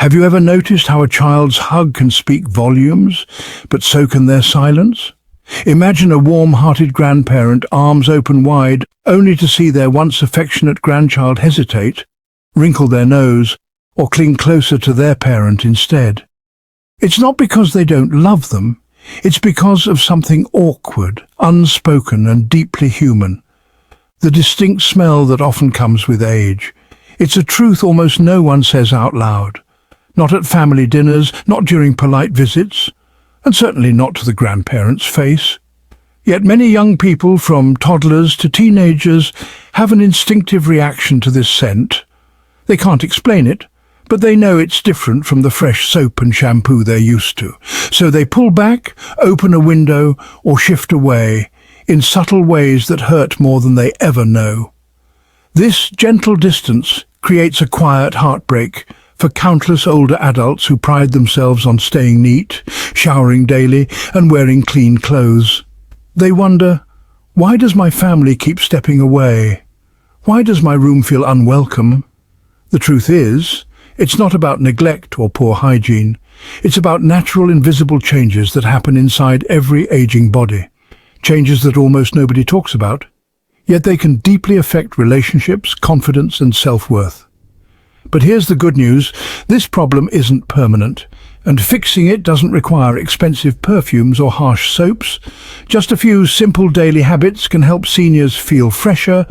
Have you ever noticed how a child's hug can speak volumes, but so can their silence? Imagine a warm-hearted grandparent, arms open wide, only to see their once affectionate grandchild hesitate, wrinkle their nose, or cling closer to their parent instead. It's not because they don't love them, it's because of something awkward, unspoken and deeply human. The distinct smell that often comes with age. It's a truth almost no one says out loud. Not at family dinners, not during polite visits, and certainly not to the grandparent's face. Yet many young people, from toddlers to teenagers, have an instinctive reaction to this scent. They can't explain it, but they know it's different from the fresh soap and shampoo they're used to. So they pull back, open a window, or shift away, in subtle ways that hurt more than they ever know. This gentle distance creates a quiet heartbreak for countless older adults who pride themselves on staying neat, showering daily, and wearing clean clothes. They wonder, why does my family keep stepping away? Why does my room feel unwelcome? The truth is, it's not about neglect or poor hygiene. It's about natural, invisible changes that happen inside every aging body. Changes that almost nobody talks about. Yet they can deeply affect relationships, confidence, and self-worth. But here's the good news, this problem isn't permanent, and fixing it doesn't require expensive perfumes or harsh soaps. Just a few simple daily habits can help seniors feel fresher,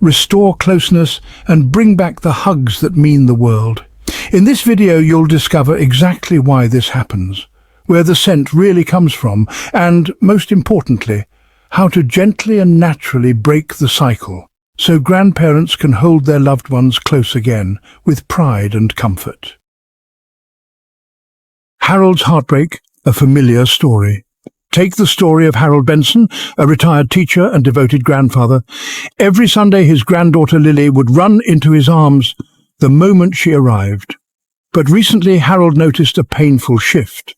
restore closeness, and bring back the hugs that mean the world. In this video, you'll discover exactly why this happens, where the scent really comes from, and, most importantly, how to gently and naturally break the cycle, so grandparents can hold their loved ones close again, with pride and comfort. Harold's heartbreak, a familiar story. Take the story of Harold Benson, a retired teacher and devoted grandfather. Every Sunday his granddaughter Lily would run into his arms the moment she arrived. But recently Harold noticed a painful shift.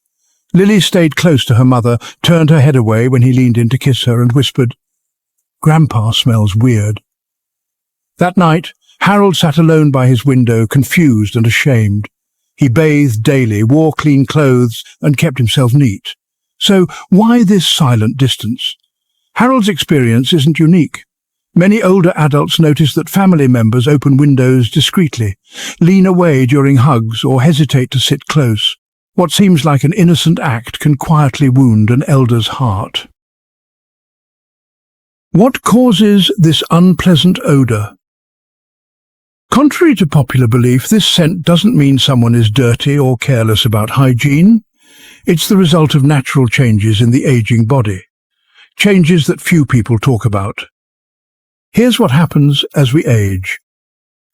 Lily stayed close to her mother, turned her head away when he leaned in to kiss her, and whispered, "Grandpa smells weird." That night, Harold sat alone by his window, confused and ashamed. He bathed daily, wore clean clothes, and kept himself neat. So why this silent distance? Harold's experience isn't unique. Many older adults notice that family members open windows discreetly, lean away during hugs, or hesitate to sit close. What seems like an innocent act can quietly wound an elder's heart. What causes this unpleasant odor? Contrary to popular belief, this scent doesn't mean someone is dirty or careless about hygiene. It's the result of natural changes in the aging body, changes that few people talk about. Here's what happens as we age.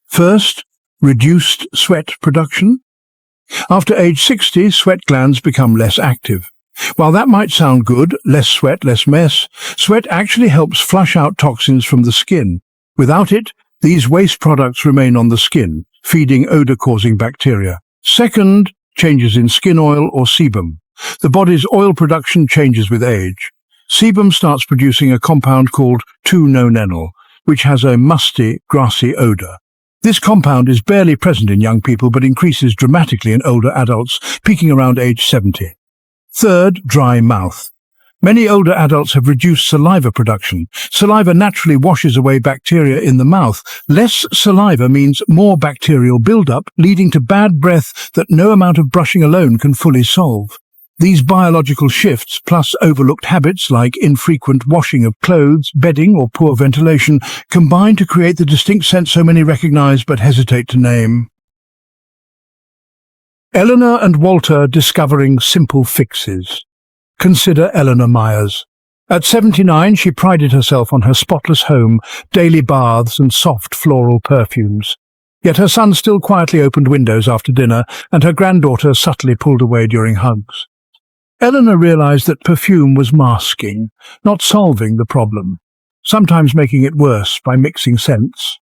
First, reduced sweat production. After age 60, sweat glands become less active. While that might sound good, less sweat, less mess, sweat actually helps flush out toxins from the skin. Without it, these waste products remain on the skin, feeding odor-causing bacteria. Second, changes in skin oil or sebum. The body's oil production changes with age. Sebum starts producing a compound called 2-nonenal, which has a musty, grassy odor. This compound is barely present in young people but increases dramatically in older adults, peaking around age 70. Third, dry mouth. Many older adults have reduced saliva production. Saliva naturally washes away bacteria in the mouth. Less saliva means more bacterial buildup, leading to bad breath that no amount of brushing alone can fully solve. These biological shifts, plus overlooked habits like infrequent washing of clothes, bedding, or poor ventilation, combine to create the distinct scent so many recognize but hesitate to name. Eleanor and Walter discovering simple fixes. Consider Eleanor Myers. At 79, she prided herself on her spotless home, daily baths, and soft floral perfumes. Yet her son still quietly opened windows after dinner, and her granddaughter subtly pulled away during hugs. Eleanor realized that perfume was masking, not solving the problem, sometimes making it worse by mixing scents.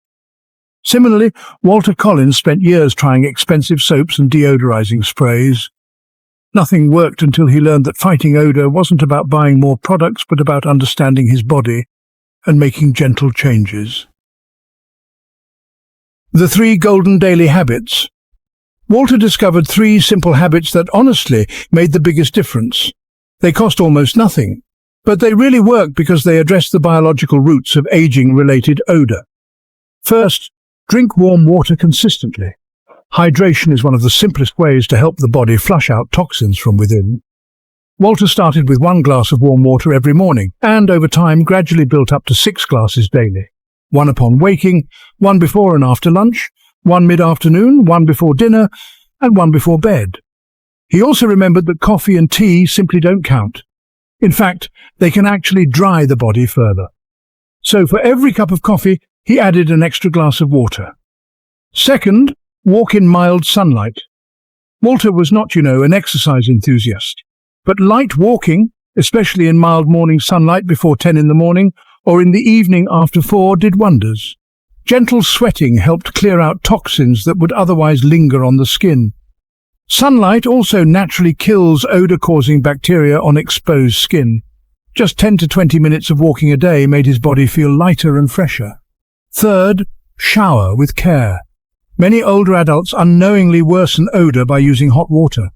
Similarly, Walter Collins spent years trying expensive soaps and deodorizing sprays. Nothing worked until he learned that fighting odor wasn't about buying more products, but about understanding his body and making gentle changes. The 3 golden daily habits. Walter discovered 3 simple habits that honestly made the biggest difference. They cost almost nothing, but they really work because they address the biological roots of aging-related odor. First, drink warm water consistently. Hydration is one of the simplest ways to help the body flush out toxins from within. Walter started with 1 glass of warm water every morning, and over time gradually built up to 6 glasses daily. 1 upon waking, 1 before and after lunch, 1 mid-afternoon, 1 before dinner, and 1 before bed. He also remembered that coffee and tea simply don't count. In fact, they can actually dry the body further. So for every cup of coffee, he added an extra glass of water. Second, walk in mild sunlight. Walter was not, an exercise enthusiast, but light walking, especially in mild morning sunlight before 10 in the morning or in the evening after 4, did wonders. Gentle sweating helped clear out toxins that would otherwise linger on the skin. Sunlight also naturally kills odor-causing bacteria on exposed skin. Just 10 to 20 minutes of walking a day made his body feel lighter and fresher. Third, shower with care. Many older adults unknowingly worsen odor by using hot water.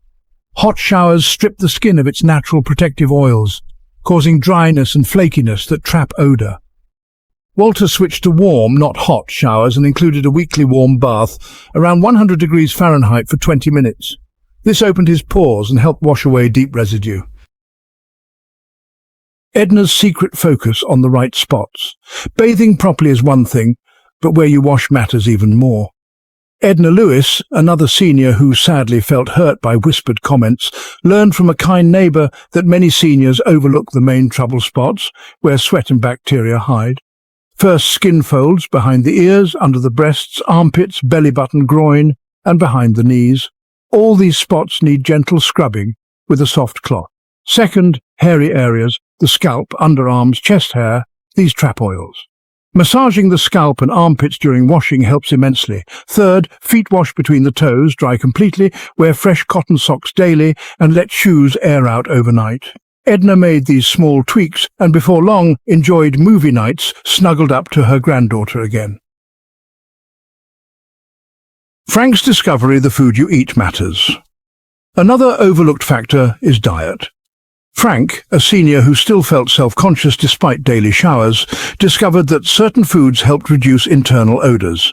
Hot showers strip the skin of its natural protective oils, causing dryness and flakiness that trap odor. Walter switched to warm, not hot, showers and included a weekly warm bath around 100 degrees Fahrenheit for 20 minutes. This opened his pores and helped wash away deep residue. Edna's secret focus on the right spots. Bathing properly is one thing, but where you wash matters even more. Edna Lewis, another senior who sadly felt hurt by whispered comments, learned from a kind neighbour that many seniors overlook the main trouble spots, where sweat and bacteria hide. First, skin folds behind the ears, under the breasts, armpits, belly button, groin, and behind the knees. All these spots need gentle scrubbing with a soft cloth. Second, hairy areas, the scalp, underarms, chest hair, these trap oils. Massaging the scalp and armpits during washing helps immensely. Third, feet wash between the toes, dry completely, wear fresh cotton socks daily, and let shoes air out overnight. Edna made these small tweaks and before long enjoyed movie nights snuggled up to her granddaughter again. Frank's discovery the food you eat matters. Another overlooked factor is diet. Frank, a senior who still felt self-conscious despite daily showers, discovered that certain foods helped reduce internal odors.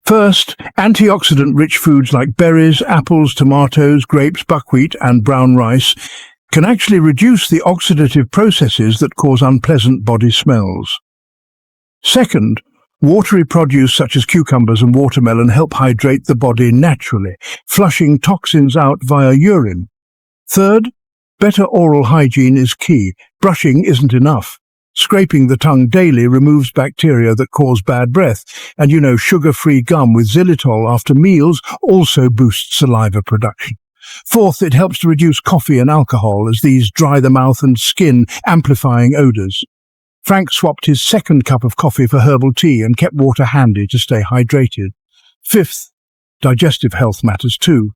First, antioxidant-rich foods like berries, apples, tomatoes, grapes, buckwheat, and brown rice can actually reduce the oxidative processes that cause unpleasant body smells. Second, watery produce such as cucumbers and watermelon help hydrate the body naturally, flushing toxins out via urine. Third, better oral hygiene is key. Brushing isn't enough. Scraping the tongue daily removes bacteria that cause bad breath, and sugar-free gum with xylitol after meals also boosts saliva production. Fourth, it helps to reduce coffee and alcohol, as these dry the mouth and skin, amplifying odors. Frank swapped his second cup of coffee for herbal tea and kept water handy to stay hydrated. Fifth, digestive health matters too.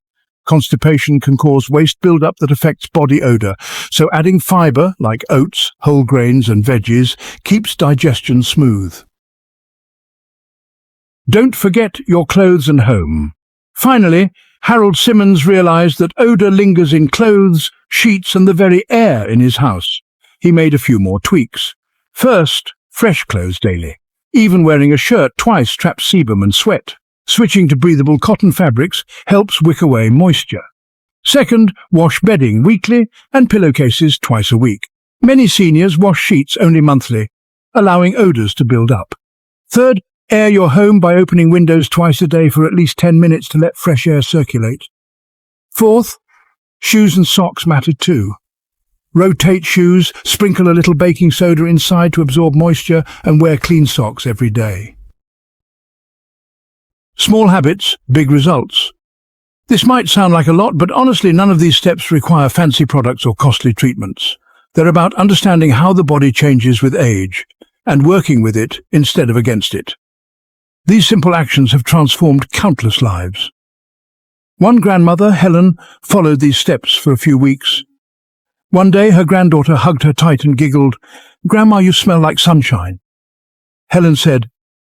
Constipation can cause waste buildup that affects body odor, so adding fiber, like oats, whole grains and veggies, keeps digestion smooth. Don't forget your clothes and home. Finally, Harold Simmons realized that odor lingers in clothes, sheets and the very air in his house. He made a few more tweaks. First, fresh clothes daily. Even wearing a shirt twice traps sebum and sweat. Switching to breathable cotton fabrics helps wick away moisture. Second, wash bedding weekly and pillowcases twice a week. Many seniors wash sheets only monthly, allowing odors to build up. Third, air your home by opening windows twice a day for at least 10 minutes to let fresh air circulate. Fourth, shoes and socks matter too. Rotate shoes, sprinkle a little baking soda inside to absorb moisture, and wear clean socks every day. Small habits, big results. This might sound like a lot, but honestly, none of these steps require fancy products or costly treatments. They're about understanding how the body changes with age and working with it instead of against it. These simple actions have transformed countless lives. One grandmother, Helen, followed these steps for a few weeks. One day, her granddaughter hugged her tight and giggled, "Grandma, you smell like sunshine." Helen said,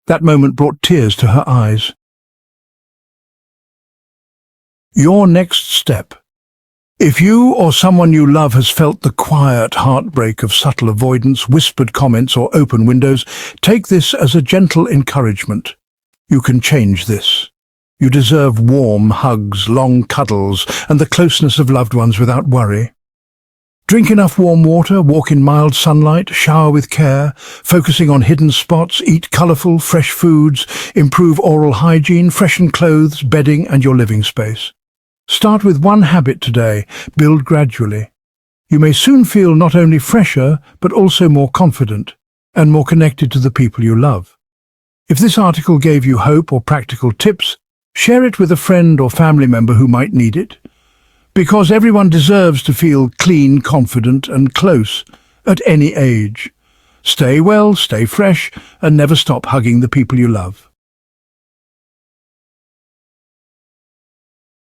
that moment brought tears to her eyes. Your next step. If you or someone you love has felt the quiet heartbreak of subtle avoidance, whispered comments, or open windows, take this as a gentle encouragement. You can change this. You deserve warm hugs, long cuddles, and the closeness of loved ones without worry. Drink enough warm water, walk in mild sunlight, shower with care, focusing on hidden spots, eat colourful, fresh foods, improve oral hygiene, freshen clothes, bedding, and your living space. Start with one habit today, build gradually. You may soon feel not only fresher, but also more confident and more connected to the people you love. If this article gave you hope or practical tips, share it with a friend or family member who might need it. Because everyone deserves to feel clean, confident, and close at any age. Stay well, stay fresh, and never stop hugging the people you love.